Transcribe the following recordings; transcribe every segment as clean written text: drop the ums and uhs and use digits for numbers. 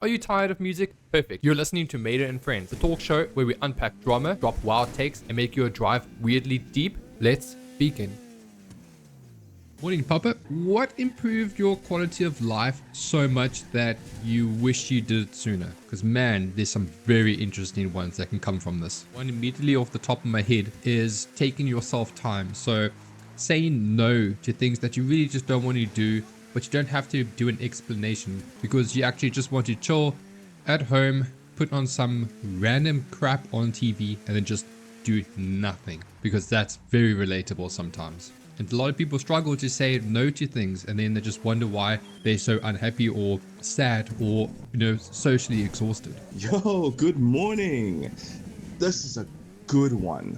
Are you tired of music? Perfect. You're listening to Maeder and Friends, the talk show where we unpack drama, drop wild takes, and make your drive weirdly deep. Let's begin. Morning, Papa. What improved your quality of life so much that you wish you did it sooner? Because man, there's some very interesting ones that can come from this. One immediately off the top of my head is taking yourself time. So saying no to things that you really just don't want to do, but you don't have to do an explanation because you actually just want to chill at home, put on some random crap on TV, and then just do nothing, because that's very relatable sometimes. And a lot of people struggle to say no to things, and then they just wonder why they're so unhappy or sad or, socially exhausted. Yo, good morning. This is a good one.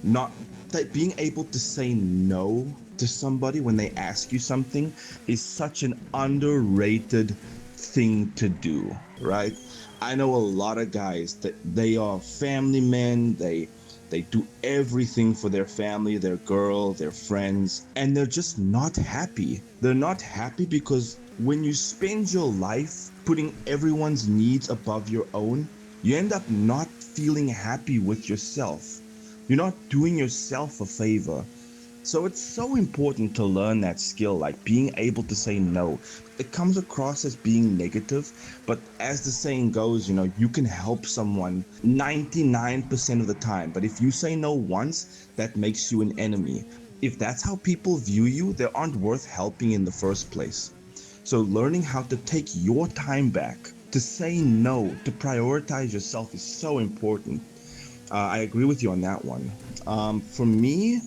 Not that being able to say no to somebody when they ask you something is such an underrated thing to do, right? I know a lot of guys that they are family men, they do everything for their family, their girl, their friends, and they're just not happy. They're not happy because when you spend your life putting everyone's needs above your own, you end up not feeling happy with yourself. You're not doing yourself a favor. So it's so important to learn that skill, like being able to say no. It comes across as being negative, but as the saying goes, you can help someone 99% of the time. But if you say no once, that makes you an enemy. If that's how people view you, they aren't worth helping in the first place. So learning how to take your time back, to say no, to prioritize yourself is so important. I agree with you on that one. For me,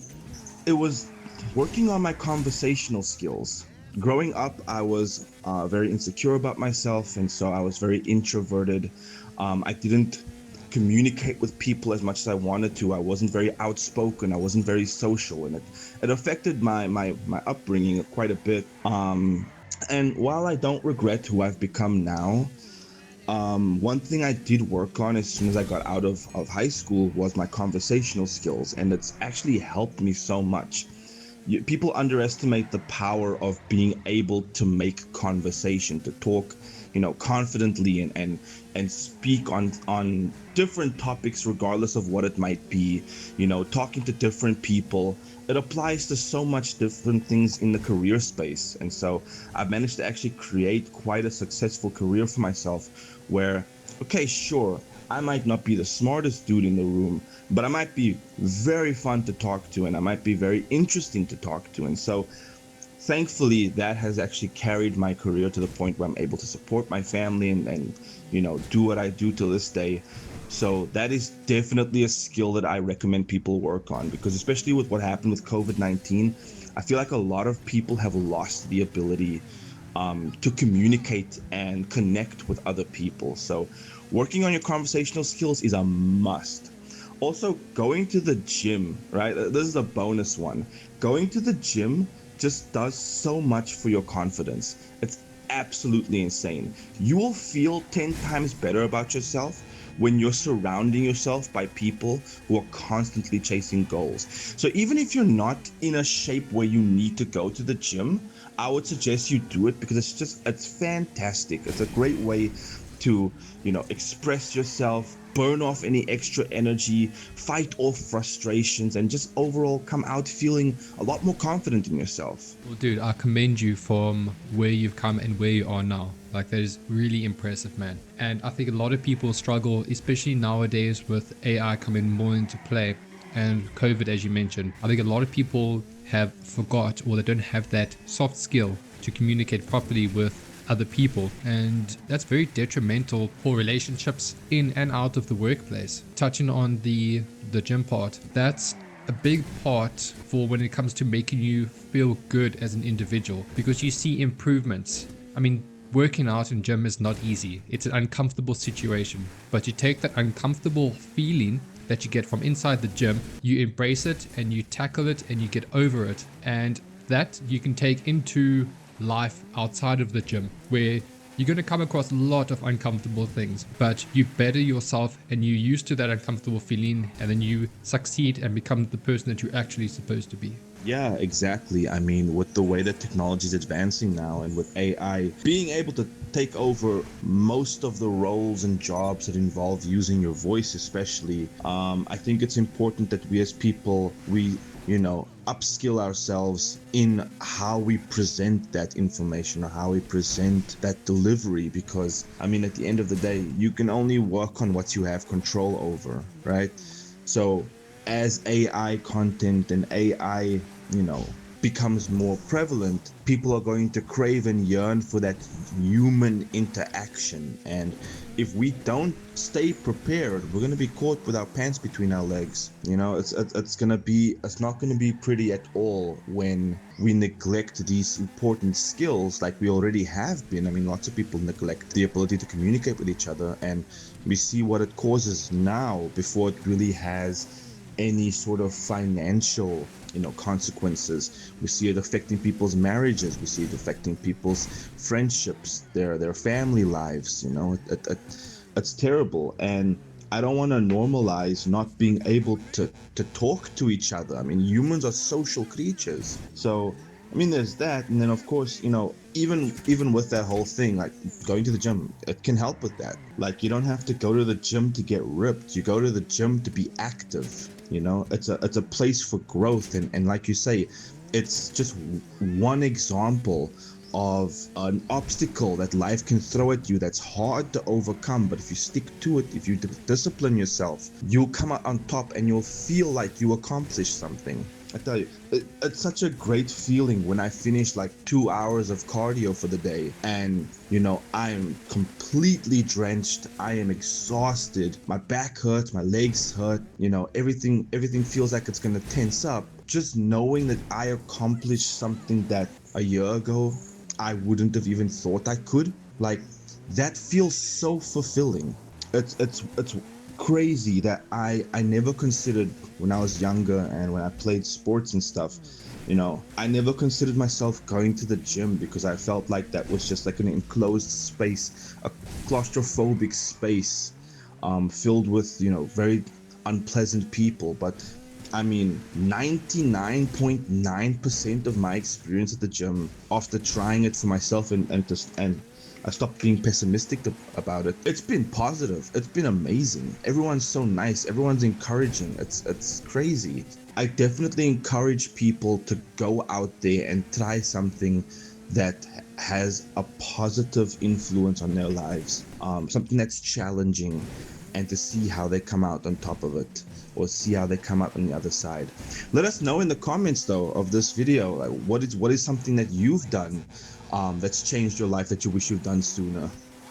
it was working on my conversational skills. Growing up, I was very insecure about myself, and so I was very introverted. I didn't communicate with people as much as I wanted to. I wasn't very outspoken. I wasn't very social, and it affected my upbringing quite a bit. And while I don't regret who I've become now, one thing I did work on as soon as I got out of high school was my conversational skills, and it's actually helped me so much. People underestimate the power of being able to make conversation, to talk, confidently and speak on different topics, regardless of what it might be. Talking to different people. It applies to so much different things in the career space, and so I've managed to actually create quite a successful career for myself. Where, okay, sure, I might not be the smartest dude in the room, but I might be very fun to talk to, and I might be very interesting to talk to. And so thankfully that has actually carried my career to the point where I'm able to support my family and do what I do to this day. So that is definitely a skill that I recommend people work on, because especially with what happened with COVID-19, I feel like a lot of people have lost the ability to communicate and connect with other people. So working on your conversational skills is a must. Also, going to the gym, right? This is a bonus one. Going to the gym just does so much for your confidence. It's absolutely insane. You will feel 10 times better about yourself when you're surrounding yourself by people who are constantly chasing goals. So even if you're not in a shape where you need to go to the gym, I would suggest you do it, because it's fantastic. It's a great way to, express yourself, burn off any extra energy, fight off frustrations, and just overall come out feeling a lot more confident in yourself. Well, dude, I commend you from where you've come and where you are now. Like, that is really impressive, man. And I think a lot of people struggle, especially nowadays with AI coming more into play and COVID, as you mentioned. I think a lot of people have forgot, or they don't have that soft skill to communicate properly with other people, and that's very detrimental for relationships in and out of the workplace. Touching on the gym part, that's a big part for when it comes to making you feel good as an individual, because you see improvements. I mean, working out in gym is not easy. It's an uncomfortable situation, but you take that uncomfortable feeling that you get from inside the gym, you embrace it and you tackle it and you get over it, and that you can take into life outside of the gym, where you're going to come across a lot of uncomfortable things, but you better yourself and you're used to that uncomfortable feeling, and then you succeed and become the person that you're actually supposed to be. Yeah, exactly. I mean, with the way that technology is advancing now and with AI being able to take over most of the roles and jobs that involve using your voice, especially, I think it's important that we as people, upskill ourselves in how we present that information or how we present that delivery. Because, I mean, at the end of the day, you can only work on what you have control over, right? So, as AI content and AI, becomes more prevalent, people are going to crave and yearn for that human interaction. And if we don't stay prepared, we're going to be caught with our pants between our legs. It's not going to be pretty at all when we neglect these important skills like we already have been. I mean, lots of people neglect the ability to communicate with each other, and we see what it causes now before it really has any sort of financial consequences. We see it affecting people's marriages, we see it affecting people's friendships, their family lives. It's terrible. And I don't want to normalize not being able to talk to each other. I mean, humans are social creatures. So, I mean, there's that. And then, of course, even with that whole thing, like going to the gym, it can help with that. Like, you don't have to go to the gym to get ripped. You go to the gym to be active. It's a place for growth. And like you say, it's just one example of an obstacle that life can throw at you that's hard to overcome. But if you stick to it, if you discipline yourself, you'll come out on top and you'll feel like you accomplished something. I tell you, it's such a great feeling when I finish like 2 hours of cardio for the day, and I'm completely drenched. I am exhausted. My back hurts. My legs hurt. Everything feels like it's gonna tense up. Just knowing that I accomplished something that a year ago I wouldn't have even thought I could. Like, that feels so fulfilling. It's crazy that I never considered when I was younger and when I played sports and stuff. I never considered myself going to the gym because I felt like that was just like an enclosed space, a claustrophobic space, filled with very unpleasant people. But I mean, 99.9% of my experience at the gym, after trying it for myself and I stopped being pessimistic about it. It's been positive. It's been amazing. Everyone's so nice. Everyone's encouraging. It's crazy. I definitely encourage people to go out there and try something that has a positive influence on their lives. Something that's challenging, and to see how they come out on top of it, or see how they come out on the other side. Let us know in the comments though of this video, like, what is something that you've done that's changed your life that you wish you've done sooner.